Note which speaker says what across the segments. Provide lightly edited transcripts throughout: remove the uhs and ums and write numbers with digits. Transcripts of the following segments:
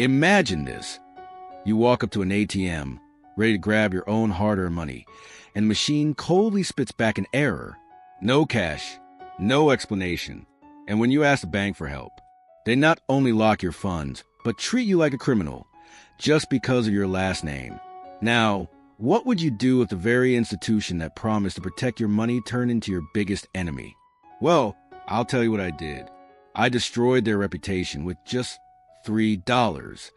Speaker 1: Imagine this. You walk up to an ATM, ready to grab your own hard-earned money, and the machine coldly spits back an error. No cash, no explanation. And when you ask the bank for help, they not only lock your funds, but treat you like a criminal, just because of your last name. Now, what would you do if the very institution that promised to protect your money turned into your biggest enemy? Well, I'll tell you what I did. I destroyed their reputation with just $3.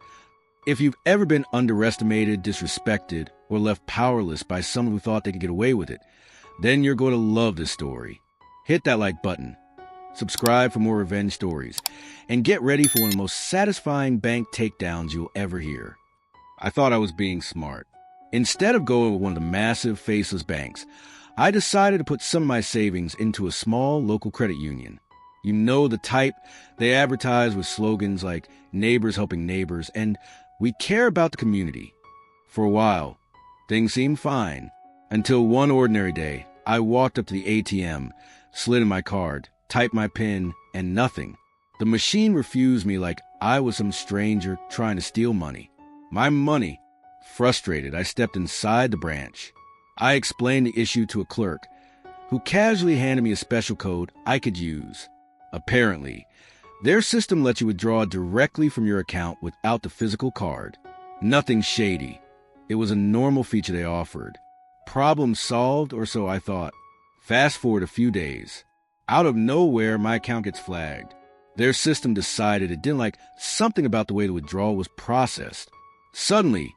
Speaker 1: If you've ever been underestimated, disrespected, or left powerless by someone who thought they could get away with it, then you're going to love this story. Hit that like button, subscribe for more revenge stories, and get ready for one of the most satisfying bank takedowns you'll ever hear. I thought I was being smart. Instead of going with one of the massive, faceless banks, I decided to put some of my savings into a small local credit union. You know the type. They advertise with slogans like neighbors helping neighbors and we care about the community. For a while, things seemed fine, until one ordinary day, I walked up to the ATM, slid in my card, typed my PIN, and nothing. The machine refused me like I was some stranger trying to steal money. My money. Frustrated, I stepped inside the branch. I explained the issue to a clerk, who casually handed me a special code I could use. Apparently, their system lets you withdraw directly from your account without the physical card. Nothing shady. It was a normal feature they offered. Problem solved, or so I thought. Fast forward a few days. Out of nowhere, my account gets flagged. Their system decided it didn't like something about the way the withdrawal was processed. Suddenly,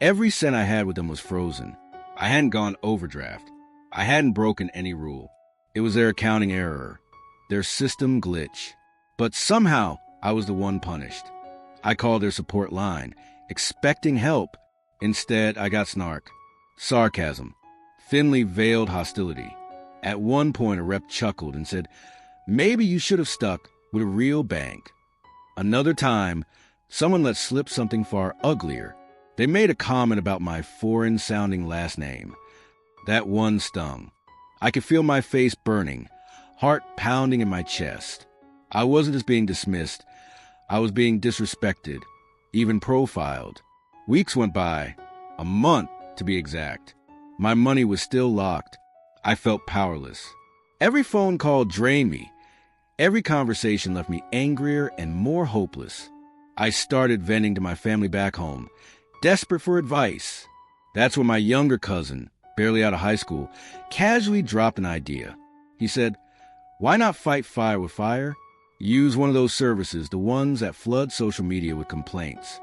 Speaker 1: every cent I had with them was frozen. I hadn't gone overdraft. I hadn't broken any rule. It was their accounting error, their system glitch. But somehow, I was the one punished. I called their support line, expecting help. Instead, I got snark, sarcasm, thinly veiled hostility. At one point, a rep chuckled and said, "Maybe you should have stuck with a real bank." Another time, someone let slip something far uglier. They made a comment about my foreign-sounding last name. That one stung. I could feel my face burning, heart pounding in my chest. I wasn't just being dismissed. I was being disrespected, even profiled. Weeks went by, a month to be exact. My money was still locked. I felt powerless. Every phone call drained me. Every conversation left me angrier and more hopeless. I started venting to my family back home, desperate for advice. That's when my younger cousin, barely out of high school, casually dropped an idea. He said, "Why not fight fire with fire? Use one of those services, the ones that flood social media with complaints."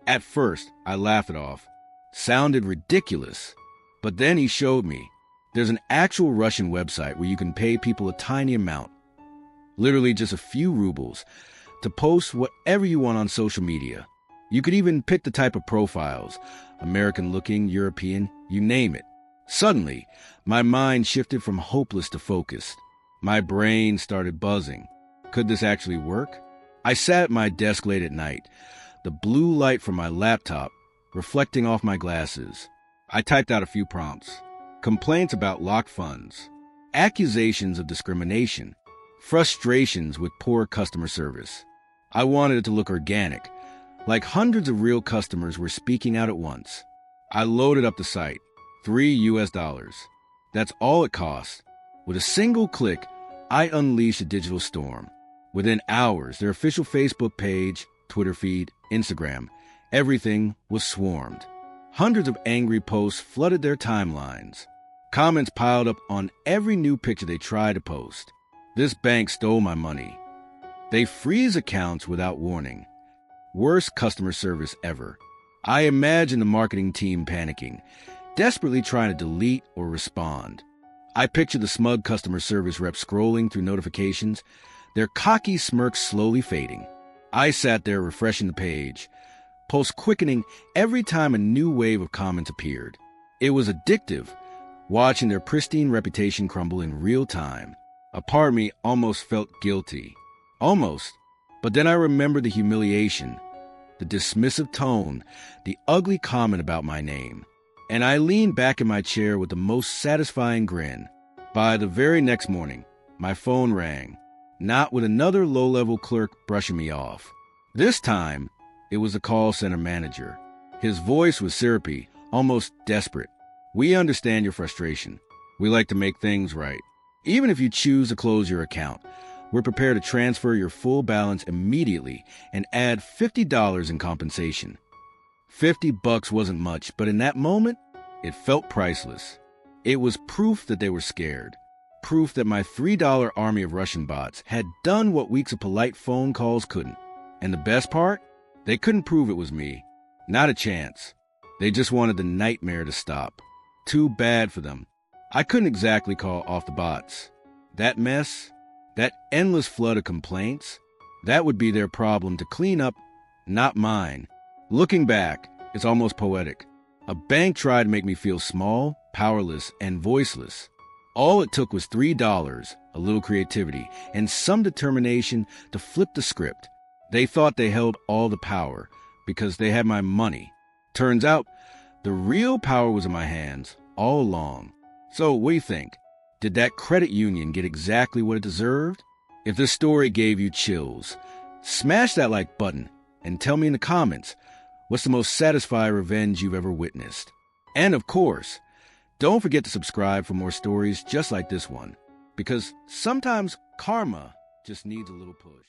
Speaker 1: At first, I laughed it off. Sounded ridiculous. But then he showed me. There's an actual Russian website where you can pay people a tiny amount, literally just a few rubles, to post whatever you want on social media. You could even pick the type of profiles, American-looking, European, you name it. Suddenly, my mind shifted from hopeless to focused. My brain started buzzing. Could this actually work? I sat at my desk late at night, the blue light from my laptop reflecting off my glasses. I typed out a few prompts. Complaints about locked funds, accusations of discrimination, frustrations with poor customer service. I wanted it to look organic, like hundreds of real customers were speaking out at once. I loaded up the site, $3. That's all it cost. With a single click, I unleashed a digital storm. Within hours, their official Facebook page, Twitter feed, Instagram, everything was swarmed. Hundreds of angry posts flooded their timelines. Comments piled up on every new picture they tried to post. This bank stole my money. They freeze accounts without warning. Worst customer service ever. I imagine the marketing team panicking, desperately trying to delete or respond. I picture the smug customer service rep scrolling through notifications, their cocky smirks slowly fading. I sat there refreshing the page, pulse quickening every time a new wave of comments appeared. It was addictive, watching their pristine reputation crumble in real time. A part of me almost felt guilty. Almost. But then I remembered the humiliation, the dismissive tone, the ugly comment about my name. And I leaned back in my chair with the most satisfying grin. By the very next morning, my phone rang, not with another low-level clerk brushing me off. This time, It was a call center manager. His voice was syrupy, almost desperate. "We understand your frustration. We like to make things right. Even if you choose to close your account, we're prepared to transfer your full balance immediately and add $50 in compensation." $50 wasn't much, but in that moment, it felt priceless. It was proof that they were scared. Proof that my $3 army of Russian bots had done what weeks of polite phone calls couldn't. And the best part? They couldn't prove it was me. Not a chance. They just wanted the nightmare to stop. Too bad for them. I couldn't exactly call off the bots. That mess, that endless flood of complaints, that would be their problem to clean up, not mine. Looking back, it's almost poetic. A bank tried to make me feel small, powerless, and voiceless. All it took was $3, a little creativity, and some determination to flip the script. They thought they held all the power because they had my money. Turns out, the real power was in my hands all along. So, what do you think? Did that credit union get exactly what it deserved? If this story gave you chills, smash that like button and tell me in the comments, what's the most satisfying revenge you've ever witnessed? And of course, don't forget to subscribe for more stories just like this one, because sometimes karma just needs a little push.